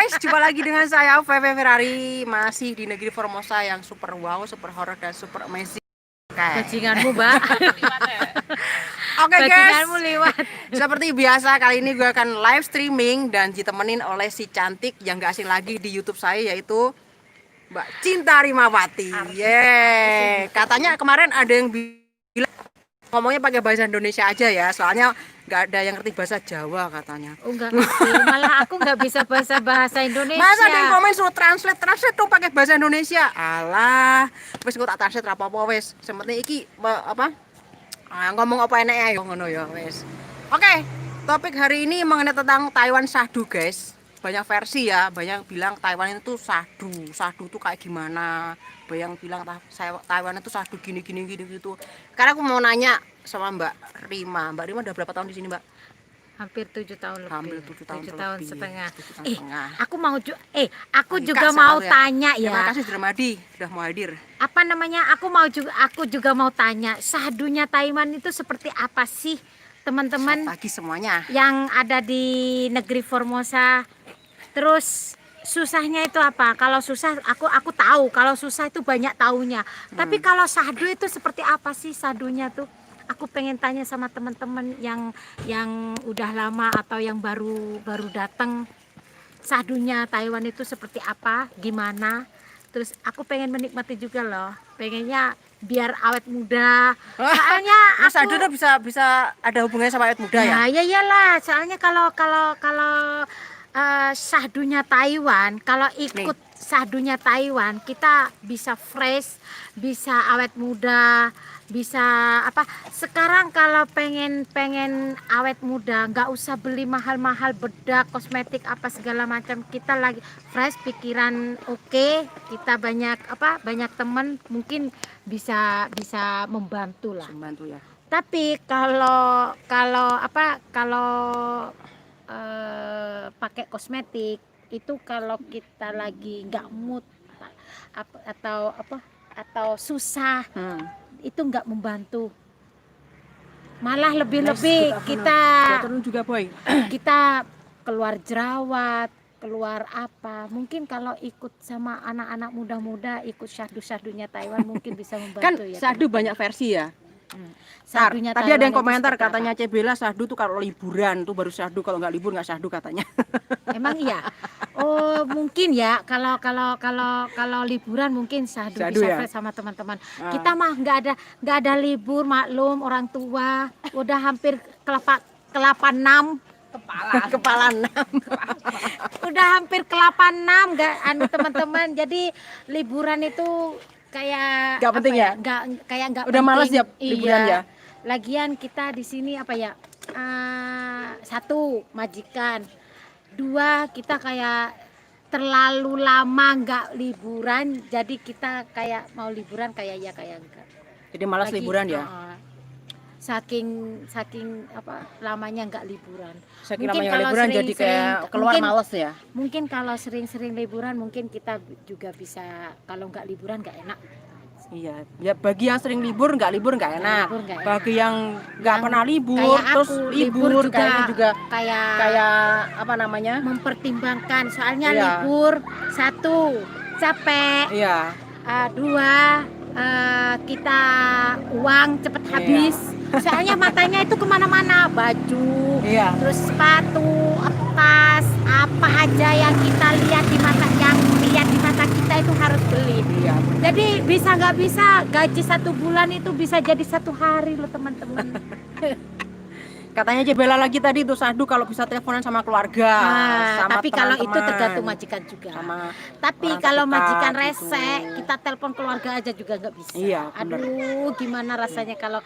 guys, jumpa lagi dengan saya VV Ferrari, masih di negeri Formosa yang super wow, super horror dan super amazing. Bajinganmu, Mbak. Oke guys, Bajinganmu lewat. seperti biasa kali ini gue akan live streaming dan ditemenin oleh si cantik yang gak asing lagi di YouTube saya, yaitu Mbak Cinta Rimawati. Katanya kemarin ada yang bilang ngomongnya pakai bahasa Indonesia aja ya, soalnya nggak ada yang ngerti bahasa Jawa katanya. Oh, nggak ngerti. Malah aku nggak bisa bahasa Indonesia. Masa ada yang komen suruh translate dong pakai bahasa Indonesia. Alah, wes gue tak translate apa wes. Sementing iki ngomong apa enek ayo ngono ya wes. Oke, topik hari ini mengenai tentang Taiwan Shahdu guys. Banyak versi ya, banyak bilang Taiwan itu Shahdu. Shahdu itu kayak gimana? Banyak bilang Taiwan itu Shahdu gini gitu. Karena aku mau nanya sama Mbak Rima. Mbak Rima udah berapa tahun di sini, Mbak? Hampir 7 tahun lebih. Hampir 7 tahun, 7 tahun lebih. setengah. 7 tahun setengah. Aku juga mau tanya ya. Terima kasih Dramadi sudah mau hadir. Apa namanya? Aku juga mau tanya, Shahdunya Taiwan itu seperti apa sih, teman-teman? Selamat pagi semuanya. Yang ada di negeri Formosa. Terus susahnya itu apa? Kalau susah aku tahu, kalau susah itu banyak taunya. Tapi kalau Shahdu itu seperti apa sih Shahdunya tuh? Aku pengen tanya sama teman-teman yang udah lama atau yang baru datang. Shahdunya Taiwan itu seperti apa? Gimana? Terus aku pengen menikmati juga loh. Pengennya biar awet muda. Soalnya Shahdu tuh bisa ada hubungannya sama awet muda ya? Ya iyalah. Soalnya kalau Shahdunya Taiwan, kalau ikut Shahdunya Taiwan, kita bisa fresh, bisa awet muda, bisa apa? Sekarang kalau pengen awet muda, nggak usah beli mahal-mahal bedak, kosmetik apa segala macam. Kita lagi fresh, pikiran oke, kita banyak teman, mungkin bisa membantu lah. Membantu ya. Tapi kalau pakai kosmetik itu kalau kita lagi nggak mood atau susah, itu nggak membantu, malah lebih kita juga boy. kita keluar jerawat, keluar apa. Mungkin kalau ikut sama anak-anak muda-muda, ikut Shahdunya Taiwan mungkin bisa membantu. Kan ya, Shahdu banyak versi ya. Shahdunya Tadi ada yang Taiwan komentar katanya Cebela Shahdu tuh kalau liburan tuh baru Shahdu, kalau nggak libur nggak Shahdu katanya. Emang iya? Oh mungkin ya, kalau liburan mungkin Shahdu bisa ya? fresh sama teman-teman. Kita mah nggak ada libur, maklum orang tua udah hampir kelapa 6 kepala 6. udah hampir kelapa 6 nggak teman-teman. Jadi liburan itu kayak nggak penting ya? Nggak udah penting. Males ya liburan ya. Lagian kita di sini satu majikan, dua kita kayak terlalu lama nggak liburan, jadi kita kayak mau liburan kayak enggak. Jadi malas liburan ya. Saking lamanya nggak liburan. Saking lamanya liburan jadi kayak keluar males ya. Mungkin kalau sering-sering liburan mungkin kita juga bisa, kalau nggak liburan nggak enak. Iya, ya bagi yang sering libur nggak enak. Bagi yang nggak pernah libur terus libur juga kayak apa namanya? Mempertimbangkan, soalnya libur satu capek. Iya. Dua kita uang cepet habis. Soalnya matanya itu kemana-mana, baju, terus sepatu, tas, apa aja yang kita lihat di mata kita itu harus beli. Jadi bisa nggak bisa gaji 1 bulan itu bisa jadi 1 hari loh teman-teman. Katanya Cebela lagi tadi tuh Shahdu kalau bisa teleponan sama keluarga, sama tapi kalau itu tergantung majikan juga. Tapi kalau majikan rese, kita telepon keluarga aja juga nggak bisa. Iya, aduh, gimana rasanya kalau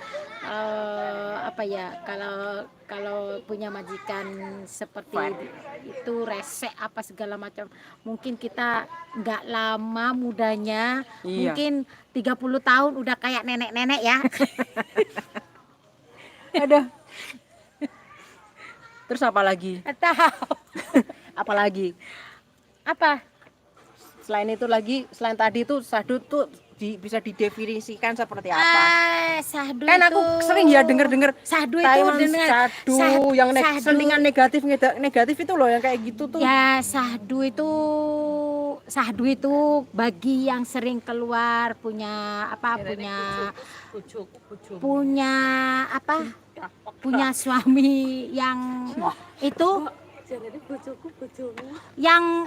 kalau punya majikan seperti itu rese apa segala macam. Mungkin kita nggak lama mudanya, mungkin 30 tahun udah kayak nenek-nenek ya. Aduh. Terus apa lagi? Apa? Selain itu lagi, selain tadi tuh Shahdu tuh bisa didefinisikan seperti apa? Sahdu Kan itu aku sering ya denger-denger sahdu itu Taiwan dengan sahdu yang sahdu. selingan negatif negatif itu loh yang kayak gitu tuh. Ya, sahdu itu bagi yang sering keluar punya apa punya apa punya suami yang itu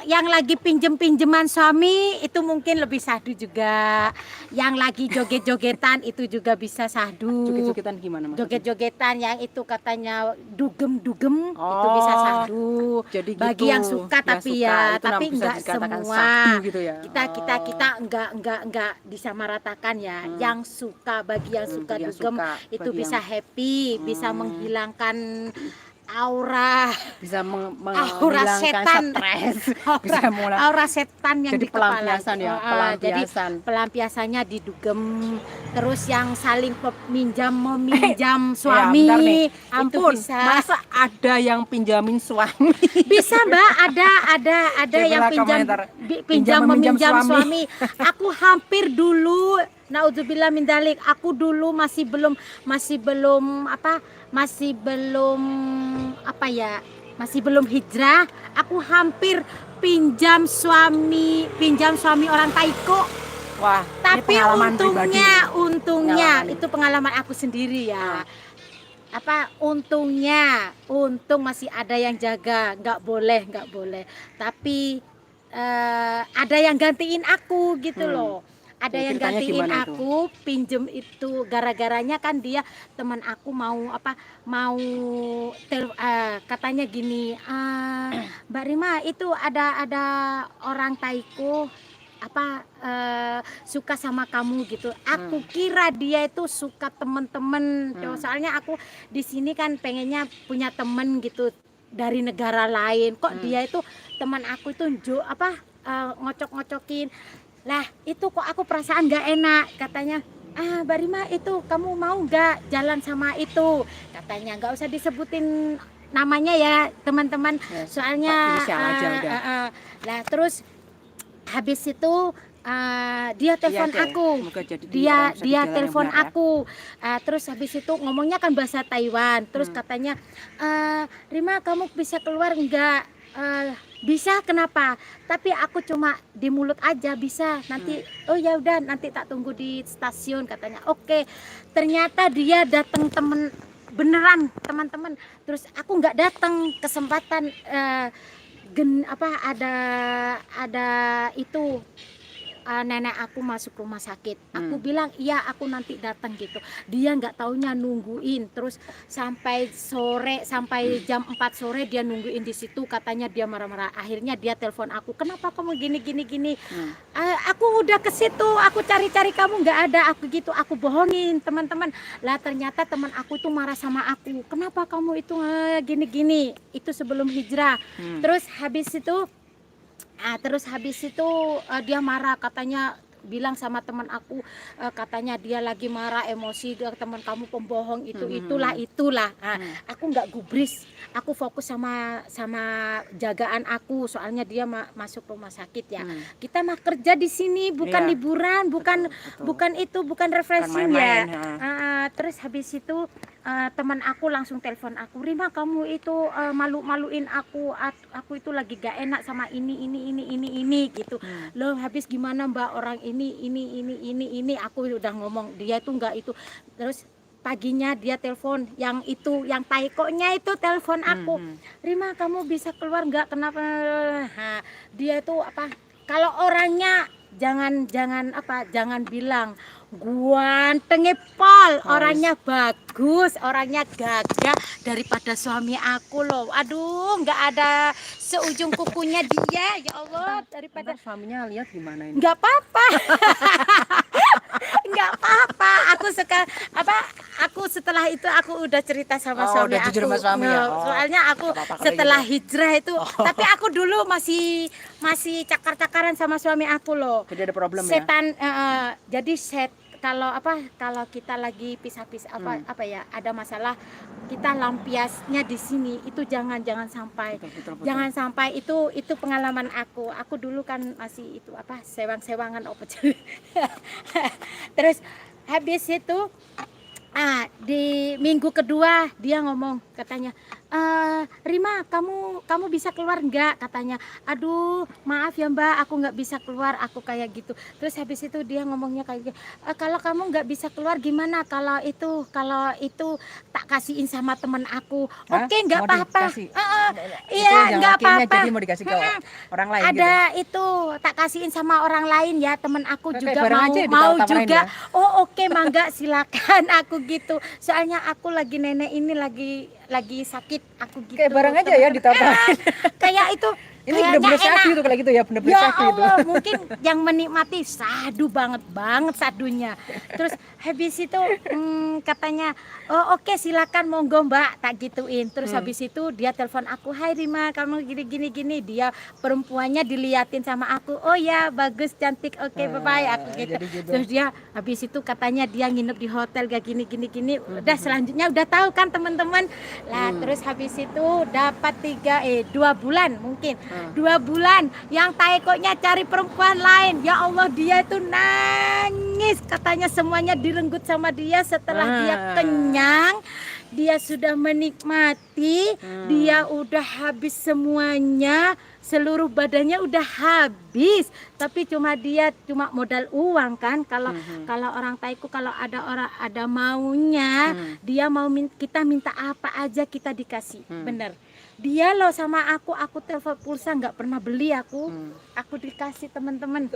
yang lagi pinjeman suami itu mungkin lebih sahdu juga. Yang lagi joget-jogetan itu juga bisa sahdu. Joget-jogetan gimana maksudnya? Joget-jogetan yang itu katanya dugem-dugem itu Oh, bisa sahdu. jadi Bagi gitu. yang suka tapi suka, ya itu tapi bisa enggak dikatakan semua. sahdu gitu ya. Kita enggak disamaratakan ya. Yang suka bagi yang suka yang dugem suka, itu bagi bisa yang- happy, bisa menghilangkan aura bisa aura menghilangkan setan, stres, bisa mulai aura setan yang jadi di kepala. pelampiasan ya, Jadi pelampiasan. pelampiasannya didugem, terus yang saling meminjam Ya, suami bentar nih. itu Ampun, bisa. masa ada yang pinjamin suami? Bisa Mbak, ada yang Cobalah komentar. pinjam Meminjam meminjam suami. suami. Aku hampir dulu, naudzubillah min dzalik, aku dulu masih belum masih belum hijrah, aku hampir pinjam suami orang Taiko. Wah, Tapi ini pengalaman pribadi. untungnya Pengalaman. itu pengalaman aku sendiri ya. Untung masih ada yang jaga, nggak boleh. Tapi ada yang gantiin aku gitu loh. Ada Jadi yang ceritanya gantiin gimana aku, pinjem itu gara-garanya kan dia teman aku katanya gini, Mbak Rima itu ada orang Taiko suka sama kamu gitu. Aku kira dia itu suka temen-temen. Soalnya aku di sini kan pengennya punya temen gitu dari negara lain. Kok dia itu teman aku itu ngocok-ngocokin. Lah itu kok aku perasaan gak enak. Katanya, Mbak Rima itu kamu mau gak jalan sama itu? Katanya nggak usah disebutin namanya ya teman-teman. Ya, Soalnya inisial aja udah. lah terus habis itu dia telepon Iya, aku, semoga jadi dia orang bisa di jalan yang telepon benar ya. aku. Terus habis itu ngomongnya kan bahasa Taiwan. Terus katanya, Rima kamu bisa keluar enggak? Bisa, kenapa? Tapi aku cuma di mulut aja bisa. Nanti oh ya udah nanti tak tunggu di stasiun katanya. Oke. Ternyata dia datang beneran teman-teman. Terus aku nggak datang, kesempatan ada itu nenek aku masuk rumah sakit. Aku bilang iya aku nanti datang gitu. Dia nggak taunya nungguin terus sampai jam 4 sore dia nungguin di situ. Katanya dia marah-marah. Akhirnya dia telepon aku, kenapa kamu gini. Aku udah ke situ, aku cari-cari kamu nggak ada. Aku gitu, aku bohongin teman-teman. Lah ternyata teman aku tuh marah sama aku. Kenapa kamu itu gini. Itu sebelum hijrah. Terus habis itu dia marah, katanya bilang sama teman aku, katanya dia lagi marah emosi, dia teman kamu pembohong itulah. Aku nggak gubris, aku fokus sama jagaan aku, soalnya dia masuk rumah sakit ya. Kita mah kerja di sini bukan Iya. liburan, bukan refreshing main-main, ya. Terus habis itu teman aku langsung telepon aku, Rima kamu itu malu-maluin aku itu lagi gak enak sama ini gitu. Loh habis gimana Mbak, orang ini aku udah ngomong, dia itu enggak itu. Terus paginya dia telepon yang Taikonya itu telepon aku, Rima kamu bisa keluar nggak, kenapa? Dia itu kalau orangnya jangan bilang ganteng pol, orangnya bagus, orangnya gagah daripada suami aku loh. Aduh, nggak ada seujung kukunya dia, ya Allah, daripada Suaminya lihat gimana ini? nggak apa-apa. Nggak apa-apa. Aku setelah itu aku udah cerita sama suami udah jujur sama suami ya? Soalnya aku Nggak apa-apa kalau setelah gitu. hijrah itu, tapi aku dulu masih cakar-cakaran sama suami aku loh. Jadi ada problem ya? Setan, jadi kalau kita lagi pisah-pisah apa ya, ada masalah, kita lampiasnya di sini, itu jangan sampai. Betul. Jangan sampai, itu pengalaman aku dulu kan masih itu apa, sewang-sewangan apa. Terus habis itu di minggu kedua dia ngomong, katanya, Rima, kamu bisa keluar nggak, katanya. Aduh, maaf ya Mbak, aku nggak bisa keluar, aku kayak gitu. Terus habis itu dia ngomongnya kayak gitu, kalau kamu nggak bisa keluar gimana, kalau itu tak kasihin sama temen aku. Oke, nggak apa-apa. Iya, nggak apa-apa. Jadi mau dikasih ke orang lain ada gitu. itu tak kasihin sama orang lain ya, temen aku Kayak juga barang mau aja juga. ditawar-tawarin ya? Oh oke, mangga silakan, aku gitu. Soalnya aku lagi, nenek ini lagi sakit, aku gitu. Kayak barang aja ya ditawar-tawarin. Kayak itu Ini kayaknya bener-bener enak. syahdu tuh kalau gitu ya, bener-bener Ya syahdu itu. Allah, mungkin yang menikmati sadu banget sadunya. Terus habis itu katanya, oh oke, silakan monggo Mbak, tak gituin. Terus habis itu dia telepon aku, hai Rima, kamu gini. Dia perempuannya diliatin sama aku, oh ya bagus, cantik, oke, bye-bye, aku gitu. Jadi gitu. Terus dia habis itu katanya dia nginep di hotel gak gini. Udah selanjutnya udah tahu kan teman-teman lah. Terus habis itu dapat 2 bulan mungkin. 2 bulan yang taekoknya cari perempuan lain. Ya Allah, dia itu nangis, katanya semuanya direnggut sama dia. Setelah dia kenyang, dia sudah menikmati, dia udah habis semuanya, seluruh badannya udah habis, tapi dia cuma modal uang kan. Kalau orang Taiku, kalau ada maunya, dia mau kita minta apa aja kita dikasih. Bener. Dia loh sama aku telepon pulsa nggak pernah beli, aku dikasih teman-teman.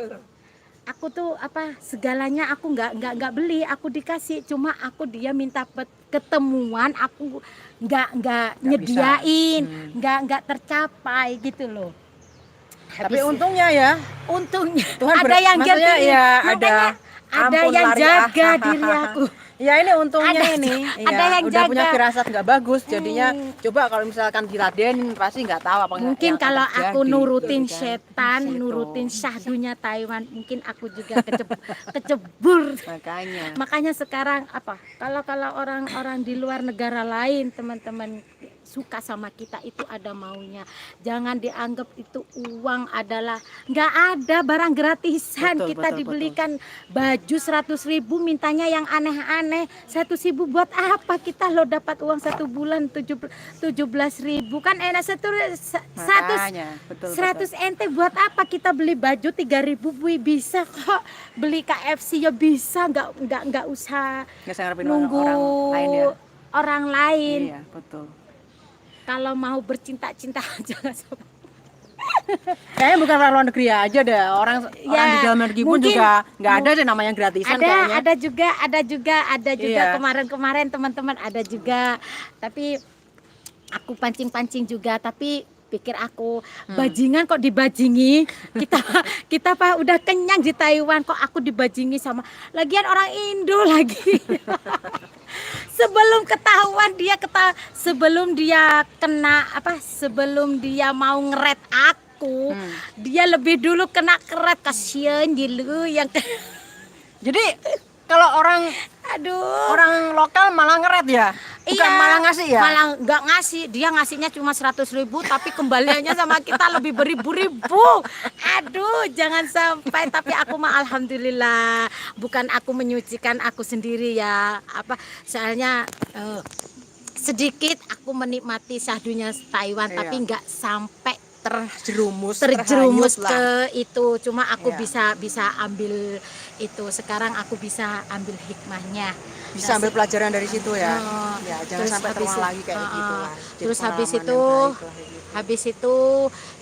Aku tuh apa, segalanya aku nggak beli, aku dikasih. Cuma dia minta ketemuan, aku nggak nyediain, nggak tercapai gitu loh. Tapi untungnya ya, Tuhan ada yang maksudnya jagain. ya, Makanya ada ampun yang lari, jaga diri aku. Ya ini untungnya Ada yang udah punya jaga. firasat nggak bagus, jadinya coba kalau misalkan diladenin pasti nggak tahu apa Mungkin yang kalau akan terjadi, aku nurutin gitu kan. setan, Gitu. nurutin syahdunya Taiwan, mungkin aku juga kecebur. Makanya sekarang apa? Kalau orang-orang di luar negara lain, teman-teman suka sama kita, itu ada maunya. Jangan dianggap itu uang adalah, nggak ada barang gratisan. Kita dibelikan baju 100.000, mintanya yang aneh-aneh. 100.000 buat apa? Kita lo dapat uang 1 bulan 17.000 kan enak. 100 ente buat apa kita beli baju 3.000? Bisa kok beli KFC ya, bisa, nggak usah nunggu orang lain. Iya, betul. Kalau mau bercinta-cinta jangan sama. Kayaknya bukan orang luar negeri aja deh, orang di dalam negeri pun juga nggak ada deh namanya gratisan kayaknya. Ada juga Iya. kemarin teman-teman ada juga. Tapi aku pancing juga, tapi pikir aku bajingan kok dibajingi. Kita udah kenyang di Taiwan, kok aku dibajingi sama lagian orang Indo lagi. Sebelum ketahuan sebelum dia mau ngeret aku, dia lebih dulu kena keret. Kasian dulu yang Jadi kalau orang lokal malah ngeret ya? Bukan malah ngasih ya? Malah nggak ngasih, dia ngasihnya cuma 100.000, tapi kembaliannya sama kita lebih beribu-ribu. Aduh, jangan sampai. Tapi aku mah alhamdulillah, bukan aku menyucikan aku sendiri ya. Soalnya sedikit aku menikmati syahdunya Taiwan, tapi nggak sampai terjerumus ke itu. Cuma aku bisa ambil itu. Sekarang aku bisa ambil hikmahnya, bisa ambil pelajaran dari situ ya. Jangan sampai terulang lagi kayak gitu lah. Terus habis itu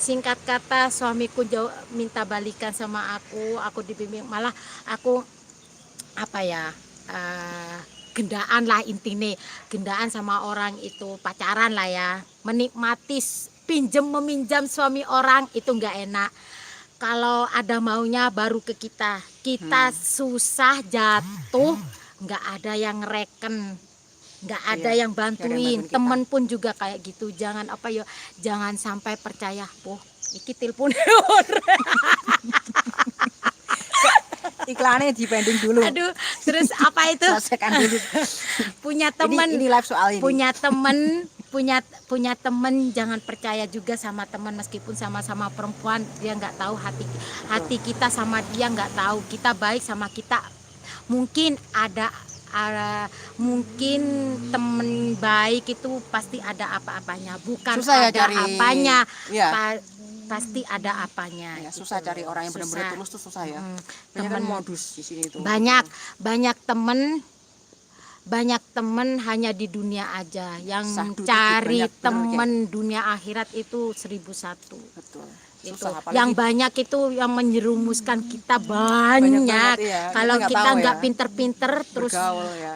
singkat kata suamiku minta balikan sama aku dibimbing, malah aku gendaan lah, intine gendaan sama orang itu, pacaran lah ya, menikmati meminjam suami orang itu nggak enak. Kalau ada maunya baru ke kita susah jatuh, nggak ada yang ngereken, nggak ada yang bantuin. Temen pun juga kayak gitu. Jangan jangan sampai percaya. Iki telepon Iklannya di pending dulu. Aduh, terus apa itu? Selesaikan dulu. Punya teman, Ini live soal ini. punya temen, jangan percaya juga sama teman meskipun sama-sama perempuan, dia nggak tahu hati kita sama dia, nggak tahu kita baik sama kita. Mungkin mungkin temen baik itu pasti ada apa-apanya, bukan Susah ya ada cari, apanya. iya. Pasti ada apanya. Ya, gitu susah loh. cari orang yang benar-benar Susah. tulus tuh susah ya. Banyak kan Temen modus di sini tuh. banyak temen hanya di dunia aja, yang Sahdu tuh cari banyak bener, temen dunia akhirat itu 1001. Betul. Itu Susah apalagi yang banyak itu yang menyerumuskan kita banyak. banget, iya. Kalau Kita nggak kita tahu nggak ya. pinter-pinter terus bergaul ya.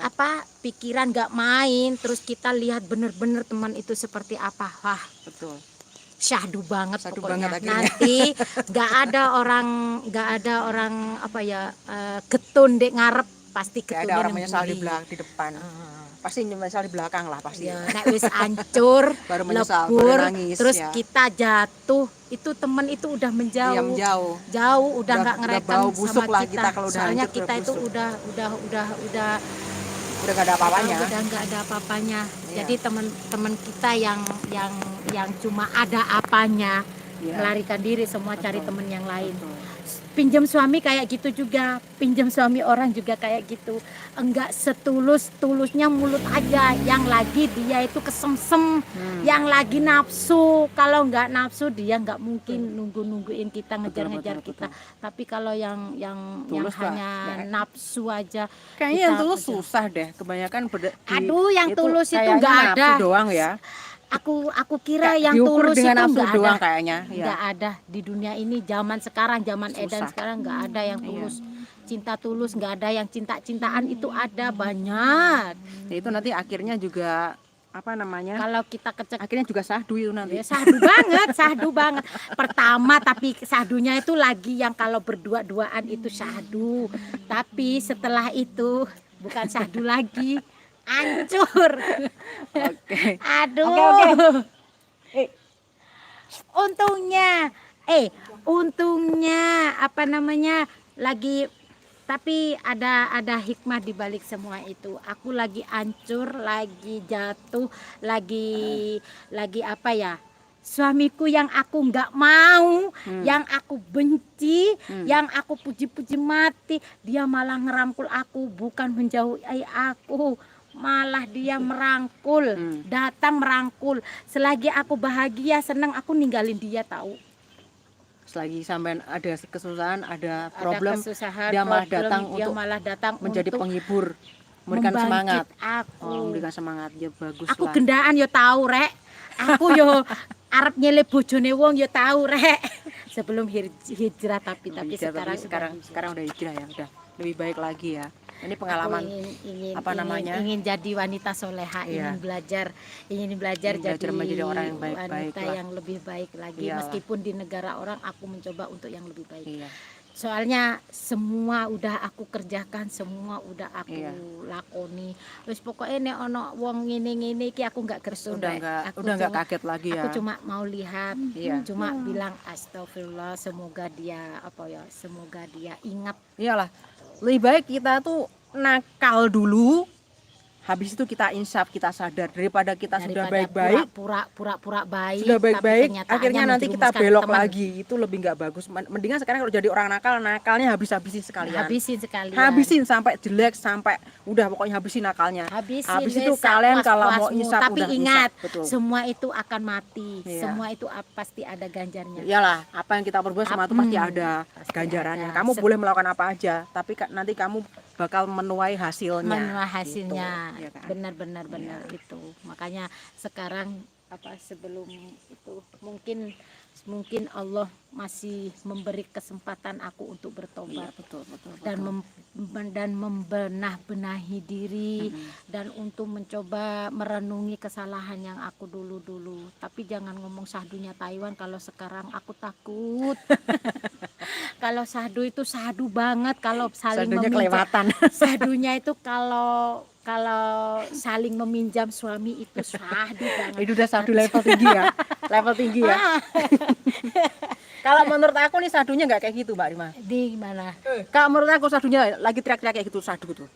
pikiran nggak main, terus kita lihat bener-bener teman itu seperti apa, wah Betul. syahdu banget Syahdu pokoknya. banget akhirnya. Nanti nggak ada orang apa ya, getun dek ngarep, pasti Kayak getunnya ada orang menyesal nemburi. di depan. Pasti menyesal di belakang lah pasti. Ya, nek wis hancur, Baru menyesal, lebur, baru nangis, terus ya. kita jatuh, itu temen itu udah menjauh. Diam jauh. Jauh, udah nggak Udah ngereken bau busuk sama lah kita. kita kalau udah Soalnya hancur, kita udah itu busuk. udah Udah gak ada apa-apanya. udah nggak ada apa-apanya. Iya. Jadi teman-teman kita yang cuma ada apanya, Iya. melarikan diri semua, cari Betul. temen yang lain. Betul. Pinjam suami kayak gitu juga, pinjam suami orang juga kayak gitu. Enggak setulus-tulusnya mulut aja, yang lagi dia itu kesemsem, yang lagi nafsu. Kalau nggak nafsu dia nggak mungkin nungguin kita, ngejar-ngejar betul, kita. Tapi kalau yang Tulus, Pak. hanya Ya. nafsu aja, Kayaknya kita yang tulus kejar. susah deh. Kebanyakan Aduh, yang tulus itu kayaknya nggak nafsu ada. doang ya. Aku kira Kayak yang diukur tulus dengan itu nafsu nggak doang ada. kayaknya. Nggak ada di dunia ini, zaman sekarang, zaman edan Susah. sekarang nggak ada yang Iya. tulus. Cinta tulus nggak ada, yang cinta-cintaan itu ada banyak. Ya, itu nanti akhirnya juga apa namanya? Kalau kita Akhirnya juga sahdu itu nanti. ya sahdu banget, sahdu banget. Pertama tapi sahdunya itu lagi yang kalau berdua-duaan itu sahdu. Tapi setelah itu bukan sahdu lagi, hancur. Oke. Aduh. Oke. Untungnya apa namanya lagi, tapi ada hikmah di balik semua itu. Aku lagi hancur, lagi jatuh, lagi apa ya? Suamiku yang aku nggak mau, yang aku benci, yang aku puji-puji mati, dia malah ngerangkul aku, bukan menjauhi aku. Malah dia merangkul, datang merangkul. Selagi aku bahagia, senang, aku ninggalin dia tahu. Selagi sampai ada kesusahan, ada problem, kesusahan, dia malah problem, datang dia untuk malah datang menjadi untuk penghibur, memberikan semangat. aku. Memberikan semangat, ya bagus Aku lah. gendaan yo tahu rek. Aku yo arep nyelip bojone wong yo tahu rek. Sebelum hijrah tapi Hijrah, sekarang udah hijrah ya, udah lebih baik lagi ya. Ini pengalaman ingin jadi wanita soleha, Iya. ingin belajar jadi menjadi orang yang baik-baik wanita lah. yang lebih baik lagi. Iyalah. Meskipun di negara orang aku mencoba untuk yang lebih baik. Iya. Soalnya semua udah aku kerjakan, semua udah aku Iya. lakoni. Terus pokoknya nek ono wong ngene-ngene iki aku nggak gersun. Udah nggak kaget lagi ya. Aku cuma mau lihat, Iya. cuma bilang astagfirullah, semoga dia ingat. Iyalah, lebih baik kita tuh nakal dulu, habis itu kita insaf, kita sadar, daripada kita sudah baik-baik, pura-pura baik, sudah tapi baik-baik, kenyataannya akhirnya nanti kita menjerumuskan belok teman. lagi, itu lebih nggak bagus. Mendingan sekarang kalau jadi orang nakal, nakalnya habis-habisin sekalian. Habisin sekalian. Habisin sampai jelek, sampai udah pokoknya habisin nakalnya. Habisin, Habis itu wes, kalian kalau mau puas-puasmu. insaf Tapi udah ingat, insaf, betul. semua itu akan mati. Iya. Semua itu pasti ada ganjarnya. Iyalah, apa yang kita perbuat semua itu pasti ada Pasti ganjarannya. ada. Kamu boleh melakukan apa aja, tapi nanti kamu bakal menuai hasilnya. Menuai hasilnya, Gitu, ya kan? benar itu. Makanya sekarang sebelum itu mungkin Allah masih memberi kesempatan aku untuk bertobat. Iya, betul. Dan membenah-benahi diri, dan untuk mencoba merenungi kesalahan yang aku dulu. Tapi jangan ngomong sahdunya Taiwan, kalau sekarang aku takut. Kalau sahdu itu sahdu banget, kalau saling Sahdunya meminjam. kelewatan. Sahdunya itu kalau saling meminjam suami itu sahdu banget. Itu udah sahdu level tinggi ya. Level tinggi ya. Kalau menurut aku nih sadunya nggak kayak gitu Mbak Rima. Di mana? Kalau menurut aku sadunya lagi teriak-teriak kayak gitu sadu tuh.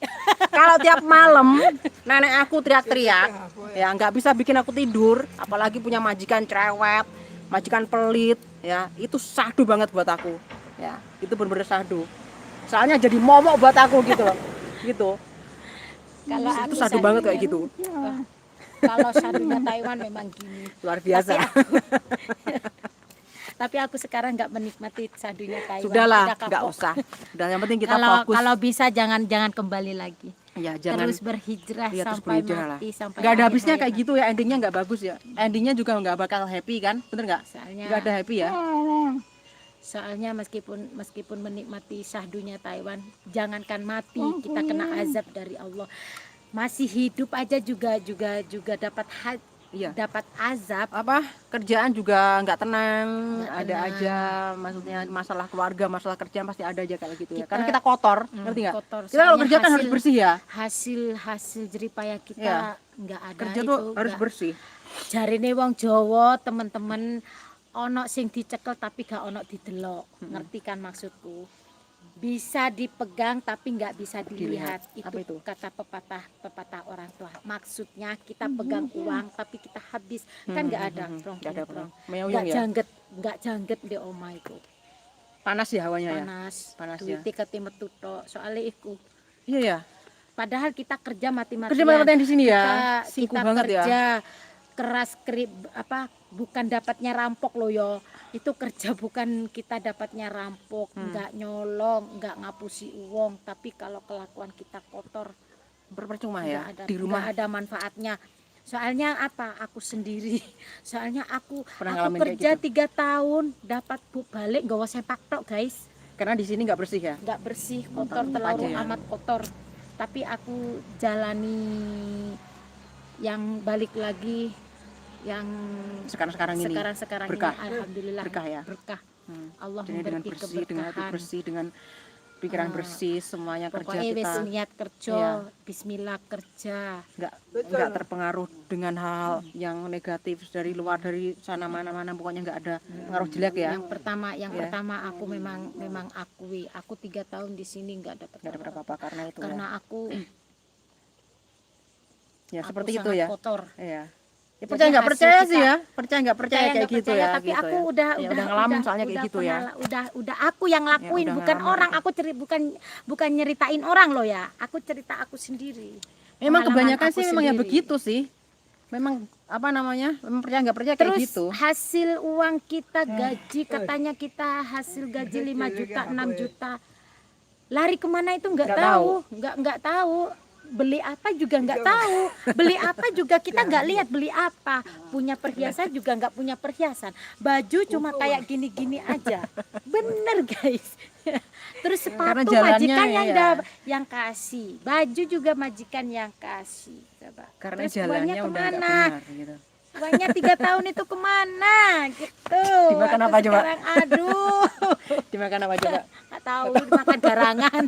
Kalau tiap malam nenek aku teriak-teriak, ya nggak bisa bikin aku tidur. Apalagi punya majikan cerewet, majikan pelit, ya itu sadu banget buat aku. Ya itu bener-bener sadu. Soalnya jadi momok buat aku gitu loh, gitu. Kalau Itu aku sadu banget kayak gitu, Kalau sadunya Taiwan memang gini. luar biasa. Tapi aku sekarang nggak menikmati sadunya Taiwan. Sudahlah, Udah nggak kapok. usah. Udah yang penting kita Kalau fokus. kalau bisa jangan kembali lagi. Ya jangan. Terus berhijrah Iya, terus sampai berhijrah lah. mati sampai Nggak ada akhir habisnya hayat kayak nanti. gitu ya, endingnya nggak bagus ya. Endingnya juga nggak bakal happy kan, bener nggak? Soalnya Nggak ada happy ya. Soalnya meskipun menikmati syahdunya Taiwan, jangankan mati kita kena azab dari Allah. Masih hidup aja juga Iya. dapat azab. Apa kerjaan juga nggak tenang, Nggak ada tenang. aja maksudnya masalah keluarga, masalah kerjaan pasti ada aja kayak gitu ya. Kita- Karena kita kotor, ngerti nggak? kotor. Kita kalau Soalnya kerja kan harus hasil- bersih ya. Hasil jeripaya Iya. kita nggak ada Kerja itu tuh harus nggak- bersih. Jarine wong Jawa teman-teman ono sing dicekel tapi gak ono didelok. Ngerti kan maksudku? Bisa dipegang tapi nggak bisa dilihat. Apa itu? Kata pepatah orang tua. Maksudnya kita pegang uang tapi kita habis kan nggak ada Nggak ada prong. meoyong Nggak ya. jangget di omah itu. Panas ya hawanya ya. Panas. Panas ya. Duitnya ketimet tutok. Soalnya iku. Iya ya. Padahal kita kerja mati-matian. Kerja mati-matian di sini ya. Kita Singkuh banget ya. kerja keras bukan dapatnya rampok loh yo. Itu kerja bukan kita dapatnya rampok, nggak nyolong, nggak ngapusi uang, tapi kalau kelakuan kita kotor Percuma nggak ya. ada, Di rumah nggak ada manfaatnya. Soalnya apa? Aku sendiri. Soalnya aku Pernah ngalamin kayak kerja gitu? 3 tahun dapat balik nggak sepak tok guys. Karena di sini nggak bersih ya. Nggak bersih, kotor, Tetap terlalu aja ya. amat kotor. Tapi aku jalani yang balik lagi yang Sekarang ini. sekarang berkah. ini alhamdulillah Berkah ya. berkah. Hmm. Allah Jadi dengan memberi bersih, dengan hati keberkahan. bersih, dengan pikiran bersih, semuanya kerja Pokoknya wis kita niat kerja, Iya. bismillah kerja. nggak terpengaruh dengan hal yang negatif dari luar, dari sana mana pokoknya nggak ada pengaruh jelek ya. Yang pertama Ya. aku memang akui, aku 3 tahun di sini nggak dapat Nggak ada apa-apa karena itu karena aku ya aku seperti itu sangat ya. kotor. Iya. Ya Jadi percaya nggak hasil percaya kita- sih ya, percaya nggak percaya kayak nggak gitu percaya, ya. tapi gitu aku ya. udah Ya, udah ngalamin soalnya kayak gitu ya. udah aku yang lakuin, udah bukan ngalamin orang. itu. Aku bukan nyeritain orang loh ya, aku cerita aku sendiri. Memang Pengalaman kebanyakan aku sih memang ya sendiri. begitu sih. Memang apa namanya? Memang percaya nggak percaya kayak Terus gitu. hasil uang kita gaji, katanya kita hasil gaji 5 juta 6 juta, lari kemana itu nggak Nggak tahu, nggak tahu. Beli apa juga nggak tahu, beli apa juga kita nggak lihat beli apa, punya perhiasan juga nggak punya perhiasan, baju cuma kayak gini-gini aja, bener guys. Terus Karena sepatu jalannya majikan ya. yang kasih, baju juga majikan yang kasih, coba. Karena Terus jalannya uangnya udah nggak kemana? benar gitu. Uangnya 3 tahun itu kemana gitu. Dimakan Aku apa coba? sekarang, aduh, Dimakan apa coba? nggak tahu makan garangan.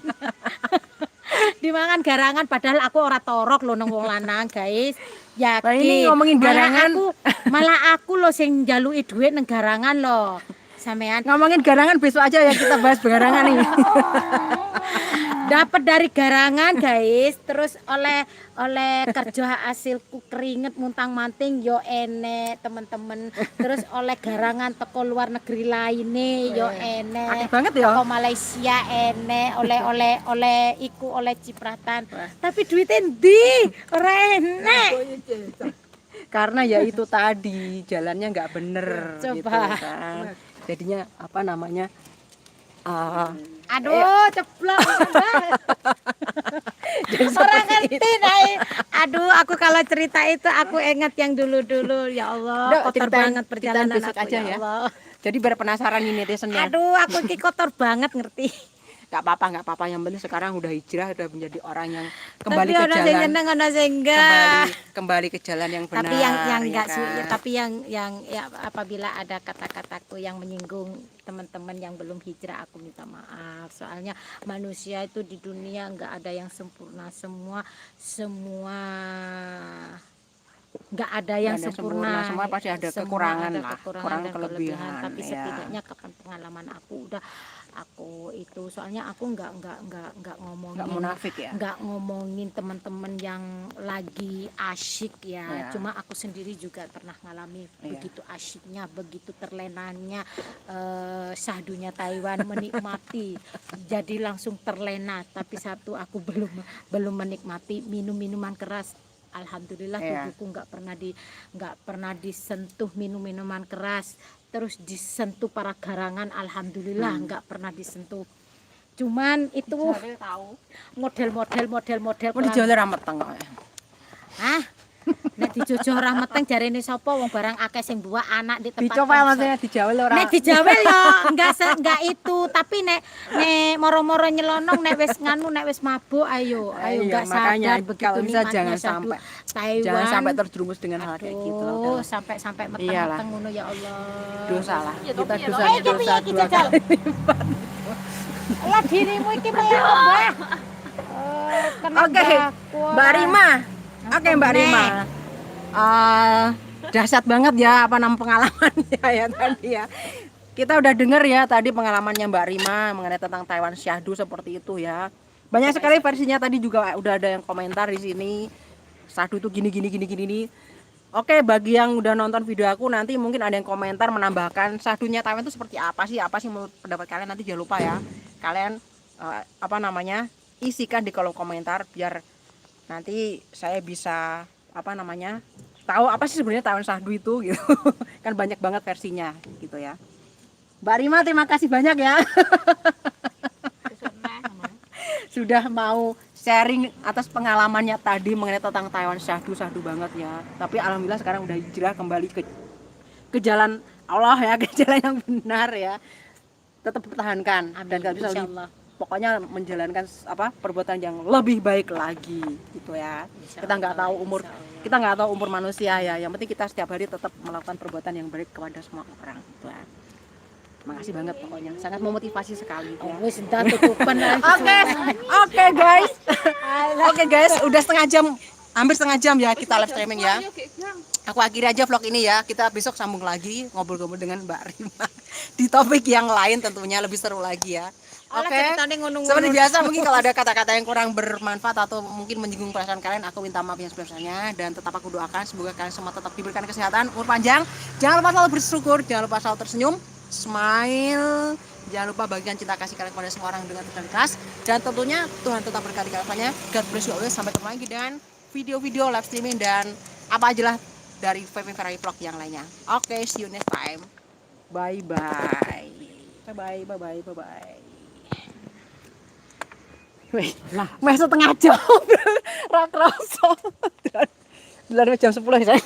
Dimakan garangan padahal aku ora torok loh nang wong lanang guys. Yakin. Nah, ini ngomongin garangan. Malah aku loh sing njaluki dhuwit nang garangan loh. Sampean Ngomongin garangan besok aja ya, kita bahas garangan nih. dapat dari garangan guys, terus oleh kerja hasilku keringet muntang manting yo enek teman-teman, terus oleh garangan teko luar negeri lainnya yo Akeh enek, banget ya. teko Malaysia enek, oleh iku oleh cipratan, tapi duitnya ndi ora enek. Karena ya itu tadi jalannya nggak bener Coba. gitu kan. Jadinya apa namanya? Aduh, ceplok orang ngerti naik. Aduh, aku kalau cerita itu aku ingat yang dulu-dulu. Ya Allah, Udah, kotor ceritain- banget ceritain perjalanan besok aku aja ya. Allah. Jadi biar penasaran ini netizennya. Aduh, aku ki kotor banget ngerti. Nggak apa-apa. Yang penting sekarang udah hijrah, udah menjadi orang yang kembali Tapi ke ono sing jalan. seneng, ono sing enggak. Kembali ke jalan yang benar. Tapi yang ya enggak kan? tapi yang ya, apabila ada kata-kataku yang menyinggung teman-teman yang belum hijrah, aku minta maaf. Soalnya manusia itu di dunia enggak ada yang sempurna, semua nggak ada yang Nggak ada sempurna. semua pasti ada Semua kekurangan ada lah, kekurangan kurang dan kelebihan, tapi ya. setidaknya kapan pengalaman aku itu soalnya aku nggak ngomongin Nggak munafik ya. nggak ngomongin teman-teman yang lagi asyik ya. Iya. Cuma aku sendiri juga pernah ngalami Iya. begitu asyiknya, begitu terlenanya syahdunya Taiwan menikmati. Jadi langsung terlena. Tapi satu aku belum menikmati minuman keras. Alhamdulillah Iya. tubuhku nggak pernah disentuh minuman keras. Terus disentuh para garangan, alhamdulillah nggak pernah disentuh. Cuman itu Tahu. model Mau dijual ramet tengok. ah nek dijojo ora meteng jarene sapa wong barang akeh sing buah anak di tempat Dicoba maksudnya dijawel ora. nek dijawel ya enggak itu, tapi nek moro-moro nyelonong nek wis mabuk ayo Iya, enggak makanya sadar begitu kalau bisa nikmatnya jangan syahdu sampai. Taiwan. Jangan sampai terjerumus dengan hal kayak gitu lah. Oh, udahlah. sampai Iyalah. meteng-meteng ngono ya Allah. Dosa lah. Iya, Kita tapi ya, dosa Ayo, dosa piye iki dua jajal? kali. Lah dirimu iki melok, Mbah. Oke, Mbak Rima. Oke, Mbak Rima. Dahsyat banget ya apa nama pengalamannya ya tadi ya. Kita udah denger ya tadi pengalamannya Mbak Rima mengenai tentang Taiwan Syahdu seperti itu ya. Banyak sekali versinya, tadi juga udah ada yang komentar di sini. Syahdu itu gini nih. Oke, bagi yang udah nonton video aku nanti mungkin ada yang komentar menambahkan syahdunya Taiwan itu seperti apa sih? Apa sih menurut pendapat kalian? Nanti jangan lupa ya. Kalian isikan di kolom komentar biar nanti saya bisa tahu apa sih sebenarnya Taiwan Syahdu itu gitu. Kan banyak banget versinya gitu ya. Mbak Rima terima kasih banyak ya. Sudah mau sharing atas pengalamannya tadi mengenai tentang Taiwan Syahdu banget ya. Tapi alhamdulillah sekarang udah hijrah kembali ke jalan Allah ya, ke jalan yang benar ya. Tetap pertahankan. Amin, Dan kalau bisa insyaallah. pokoknya menjalankan perbuatan yang lebih baik lagi gitu ya. Kita nggak tahu umur Insyaallah. kita nggak tahu umur manusia ya. Yang penting kita setiap hari tetap melakukan perbuatan yang baik kepada semua orang gitu ya. Makasih banget pokoknya, sangat memotivasi sekali ya. Wis entar tutupan lagi. Oke guys. Oke guys, udah hampir setengah jam ya kita live streaming ya. Aku akhiri aja vlog ini ya. Kita besok sambung lagi ngobrol-ngobrol dengan Mbak Rima di topik yang lain tentunya lebih seru lagi ya. Oke. Seperti biasa mungkin kalau ada kata-kata yang kurang bermanfaat atau mungkin menyinggung perasaan kalian, aku minta maaf yang sebesar-besarnya, dan tetap aku doakan semoga kalian semua tetap diberikan kesehatan, umur panjang. Jangan lupa selalu bersyukur, jangan lupa selalu tersenyum, smile. Jangan lupa bagikan cinta kasih kalian kepada semua orang dengan ikhlas, dan tentunya Tuhan tetap berkati kalian. God bless you always. Sampai ketemu lagi dengan video-video live streaming dan apa aja lah dari Femi Ferrari vlog yang lainnya. Oke, see you next time. Bye bye. Bye bye. Wih, masih setengah jam. Rak rasa. Jam 10 ya, saya.